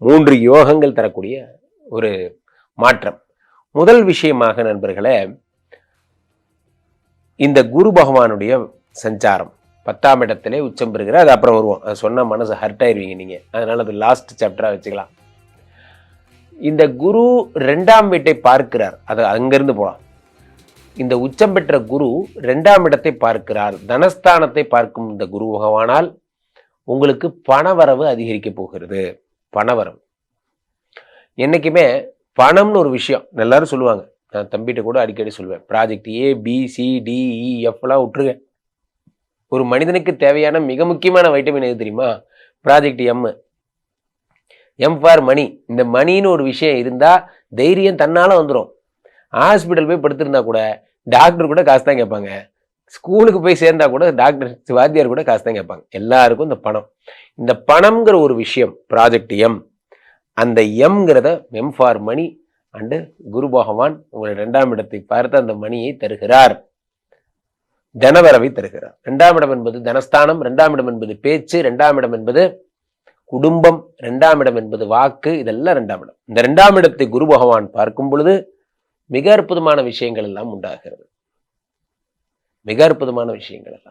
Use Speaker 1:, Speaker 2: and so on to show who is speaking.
Speaker 1: 3 யோகங்கள் தரக்கூடிய ஒரு மாற்றம். முதல் விஷயமாக நண்பர்களே, இந்த குரு பகவானுடைய சஞ்சாரம் 10ஆம் இடத்திலே உச்சம் பெறுகிறார். அது அப்புறம் வருவோம். அது சொன்னா மனசு ஹர்ட் ஆயிருவீங்க நீங்க. அதனால அது லாஸ்ட் சாப்டரா வச்சுக்கலாம். இந்த குரு 2ஆம் வீட்டை பார்க்கிறார். அது அங்கிருந்து போலாம். இந்த உச்சம் பெற்ற குரு 2ஆம் இடத்தை பார்க்கிறார். தனஸ்தானத்தை பார்க்கும் இந்த குரு பகவானால் உங்களுக்கு பணவரவு அதிகரிக்க போகிறது. பணவரவு என்னைக்குமே பணம்னு ஒரு விஷயம் எல்லாரும் சொல்லுவாங்க. நான் தம்பிகிட்ட கூட அடிக்கடி சொல்லுவேன், project A B C D E F எல்லாம் விட்டுருங்க. ஒரு மனிதனுக்கு தேவையான மிக முக்கியமான வைட்டமின் எது தெரியுமா? Project M for money. இந்த மணின்னு ஒரு விஷயம் இருந்தா தைரியம் தன்னால வந்துடும். ஹாஸ்பிட்டல் போய் படுத்திருந்தா கூட டாக்டர் கூட காசு தான் கேட்பாங்க. ஸ்கூலுக்கு போய் சேர்ந்தா கூட டாக்டர் வாத்தியார் கூட காசு தான் கேட்பாங்க. எல்லாருக்கும் இந்த பணம். இந்த பணம்ங்கிற ஒரு விஷயம் ப்ராஜெக்ட் எம். அந்த எம்ங்கிறத எம் ஃபார் மணி அண்டு குரு பகவான் உங்களை 2ஆம் இடத்தை பார்த்து அந்த மணியை தருகிறார். தனவரவை தருகிறார். 2ஆம் இடம் என்பது தனஸ்தானம், 2ஆம் இடம் என்பது பேச்சு, 2ஆம் இடம் என்பது குடும்பம், 2ஆம் இடம் என்பது வாக்கு. இதெல்லாம் 2ஆம் இடம். இந்த 2ஆம் இடத்தை குரு பகவான் பார்க்கும் பொழுது மிக அற்புதமான விஷயங்கள் எல்லாம் உண்டாகிறது. மிக அற்புதமான விஷயங்கள் எல்லாம்